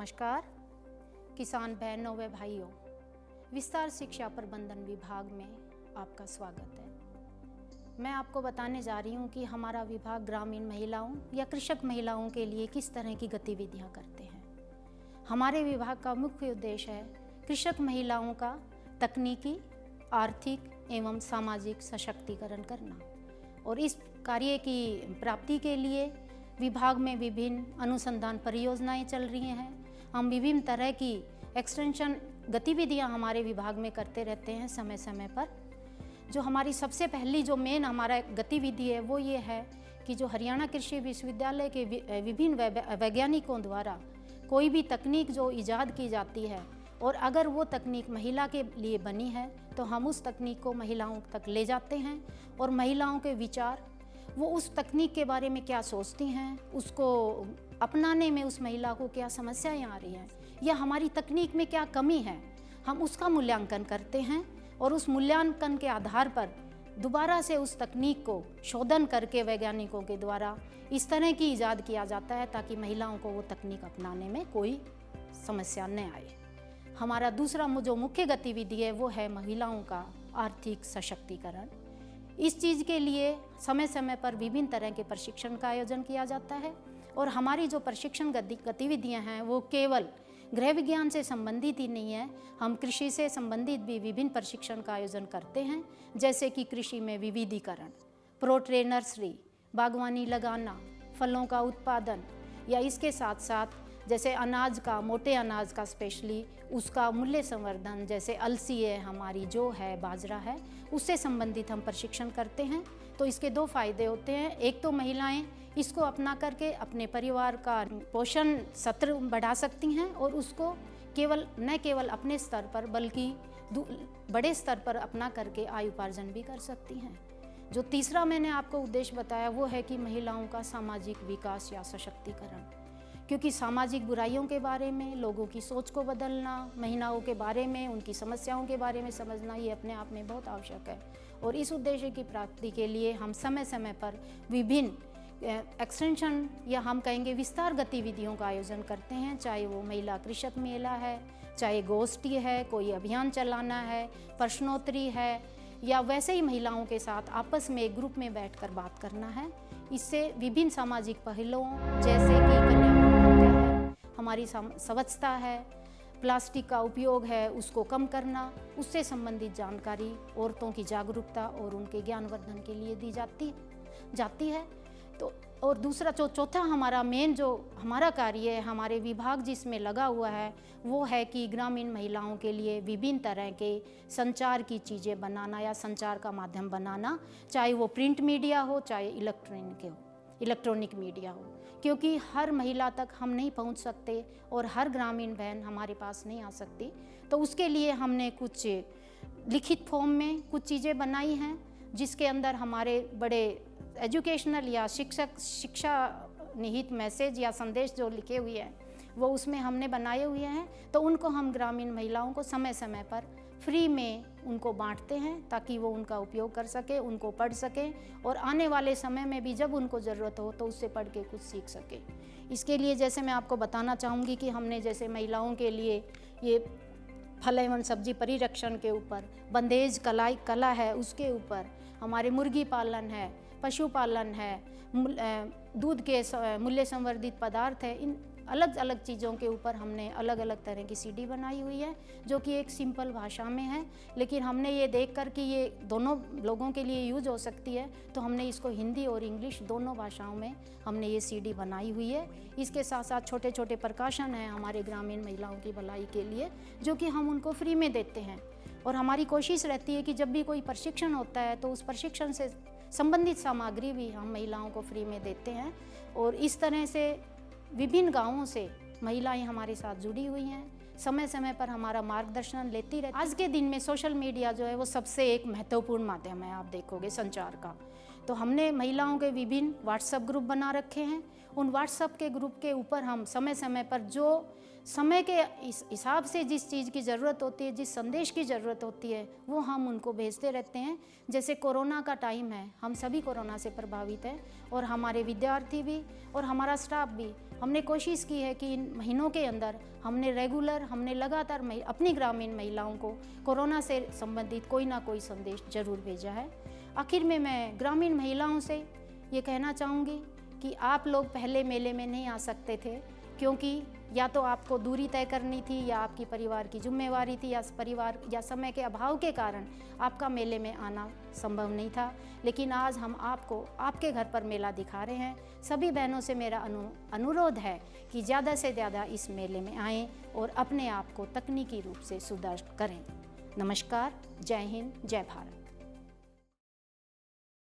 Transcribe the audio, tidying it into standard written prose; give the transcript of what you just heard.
नमस्कार किसान बहनों व भाइयों, विस्तार शिक्षा प्रबंधन विभाग में आपका स्वागत है। मैं आपको बताने जा रही हूँ कि हमारा विभाग ग्रामीण महिलाओं या कृषक महिलाओं के लिए किस तरह की गतिविधियाँ करते हैं। हमारे विभाग का मुख्य उद्देश्य है कृषक महिलाओं का तकनीकी, आर्थिक एवं सामाजिक सशक्तिकरण करना, और इस कार्य की प्राप्ति के लिए विभाग में विभिन्न अनुसंधान परियोजनाएं चल रही हैं। हम विभिन्न तरह की एक्सटेंशन गतिविधियां हमारे विभाग में करते रहते हैं समय समय पर। जो हमारी सबसे पहली जो मेन हमारा गतिविधि है वो ये है कि जो हरियाणा कृषि विश्वविद्यालय के विभिन्न वैज्ञानिकों द्वारा कोई भी तकनीक जो ईजाद की जाती है और अगर वो तकनीक महिला के लिए बनी है तो हम उस तकनीक को महिलाओं तक ले जाते हैं और महिलाओं के विचार, वो उस तकनीक के बारे में क्या सोचती हैं, उसको अपनाने में उस महिला को क्या समस्याएं आ रही हैं या हमारी तकनीक में क्या कमी है, हम उसका मूल्यांकन करते हैं और उस मूल्यांकन के आधार पर दोबारा से उस तकनीक को शोधन करके वैज्ञानिकों के द्वारा इस तरह की ईजाद किया जाता है ताकि महिलाओं को वो तकनीक अपनाने में कोई समस्या न आए। हमारा दूसरा जो मुख्य गतिविधि है वो है महिलाओं का आर्थिक सशक्तिकरण। इस चीज़ के लिए समय समय पर विभिन्न तरह के प्रशिक्षण का आयोजन किया जाता है और हमारी जो प्रशिक्षण गतिविधियां हैं वो केवल गृह विज्ञान से संबंधित ही नहीं है, हम कृषि से संबंधित भी विभिन्न प्रशिक्षण का आयोजन करते हैं, जैसे कि कृषि में विविधीकरण, प्रो ट्रे नर्सरी, बागवानी लगाना, फलों का उत्पादन, या इसके साथ साथ जैसे अनाज का, मोटे अनाज का स्पेशली उसका मूल्य संवर्धन, जैसे अलसी है हमारी जो है, बाजरा है, उससे संबंधित हम प्रशिक्षण करते हैं। तो इसके दो फायदे होते हैं, एक तो महिलाएं इसको अपना करके अपने परिवार का पोषण सत्र बढ़ा सकती हैं और उसको न केवल अपने स्तर पर बल्कि बड़े स्तर पर अपना करके आय उपार्जन भी कर सकती हैं। जो तीसरा मैंने आपको उद्देश्य बताया वो है कि महिलाओं का सामाजिक विकास या सशक्तिकरण, क्योंकि सामाजिक बुराइयों के बारे में लोगों की सोच को बदलना, महिलाओं के बारे में, उनकी समस्याओं के बारे में समझना, ये अपने आप में बहुत आवश्यक है। और इस उद्देश्य की प्राप्ति के लिए हम समय समय पर विभिन्न एक्सटेंशन या हम कहेंगे विस्तार गतिविधियों का आयोजन करते हैं, चाहे वो महिला कृषक मेला है, चाहे गोष्ठी है, कोई अभियान चलाना है, प्रश्नोत्तरी है, या वैसे ही महिलाओं के साथ आपस में एक ग्रुप में बैठकर बात करना है। इससे विभिन्न सामाजिक पहलुओं जैसे कि कन्या हमारी स्वच्छता है, प्लास्टिक का उपयोग है उसको कम करना, उससे संबंधित जानकारी औरतों की जागरूकता और उनके ज्ञानवर्धन के लिए दी जाती है। तो और दूसरा चौथा हमारा मेन जो हमारा कार्य है, हमारे विभाग जिसमें लगा हुआ है वो है कि ग्रामीण महिलाओं के लिए विभिन्न तरह के संचार की चीज़ें बनाना या संचार का माध्यम बनाना, चाहे वो प्रिंट मीडिया हो चाहे इलेक्ट्रॉनिक मीडिया हो, क्योंकि हर महिला तक हम नहीं पहुंच सकते और हर ग्रामीण बहन हमारे पास नहीं आ सकती। तो उसके लिए हमने कुछ लिखित फॉर्म में कुछ चीज़ें बनाई हैं जिसके अंदर हमारे बड़े एजुकेशनल या शिक्षा निहित मैसेज या संदेश जो लिखे हुए हैं वो उसमें हमने बनाए हुए हैं। तो उनको हम ग्रामीण महिलाओं को समय समय पर फ्री में उनको बांटते हैं ताकि वो उनका उपयोग कर सके, उनको पढ़ सकें और आने वाले समय में भी जब उनको ज़रूरत हो तो उससे पढ़ के कुछ सीख सके। इसके लिए जैसे मैं आपको बताना चाहूँगी कि हमने जैसे महिलाओं के लिए ये फल एवं सब्जी परिरक्षण के ऊपर, बंदेज कला है उसके ऊपर, हमारे मुर्गी पालन है, पशुपालन है, दूध के मूल्य संवर्धित पदार्थ है, इन अलग अलग चीज़ों के ऊपर हमने अलग अलग तरह की सीडी बनाई हुई है जो कि एक सिंपल भाषा में है, लेकिन हमने ये देख कर कि ये दोनों लोगों के लिए यूज हो सकती है तो हमने इसको हिंदी और इंग्लिश दोनों भाषाओं में हमने ये सीडी बनाई हुई है। इसके साथ साथ छोटे छोटे प्रकाशन हैं हमारे ग्रामीण महिलाओं की भलाई के लिए जो कि हम उनको फ्री में देते हैं। और हमारी कोशिश रहती है कि जब भी कोई प्रशिक्षण होता है तो उस प्रशिक्षण से संबंधित सामग्री भी हम महिलाओं को फ्री में देते हैं। और इस तरह से विभिन्न गांवों से महिलाएं हमारे साथ जुड़ी हुई हैं, समय समय पर हमारा मार्गदर्शन लेती रहती है। आज के दिन में सोशल मीडिया जो है वो सबसे एक महत्वपूर्ण माध्यम है, आप देखोगे संचार का, तो हमने महिलाओं के विभिन्न व्हाट्सएप ग्रुप बना रखे हैं। उन व्हाट्सएप के ग्रुप के ऊपर हम समय समय पर जो समय के इस हिसाब से जिस चीज़ की ज़रूरत होती है, जिस संदेश की ज़रूरत होती है, वो हम उनको भेजते रहते हैं। जैसे कोरोना का टाइम है, हम सभी कोरोना से प्रभावित हैं और हमारे विद्यार्थी भी और हमारा स्टाफ भी। हमने कोशिश की है कि इन महीनों के अंदर हमने लगातार अपनी ग्रामीण महिलाओं को कोरोना से संबंधित कोई ना कोई संदेश जरूर भेजा है। आखिर में मैं ग्रामीण महिलाओं से ये कहना चाहूँगी कि आप लोग पहले मेले में नहीं आ सकते थे, क्योंकि या तो आपको दूरी तय करनी थी या आपकी परिवार की जिम्मेवारी थी या समय के अभाव के कारण आपका मेले में आना संभव नहीं था। लेकिन आज हम आपको आपके घर पर मेला दिखा रहे हैं। सभी बहनों से मेरा अनुरोध है कि ज़्यादा से ज़्यादा इस मेले में आएँ और अपने आप को तकनीकी रूप से सुदृढ़ करें। नमस्कार, जय हिंद, जय भारत।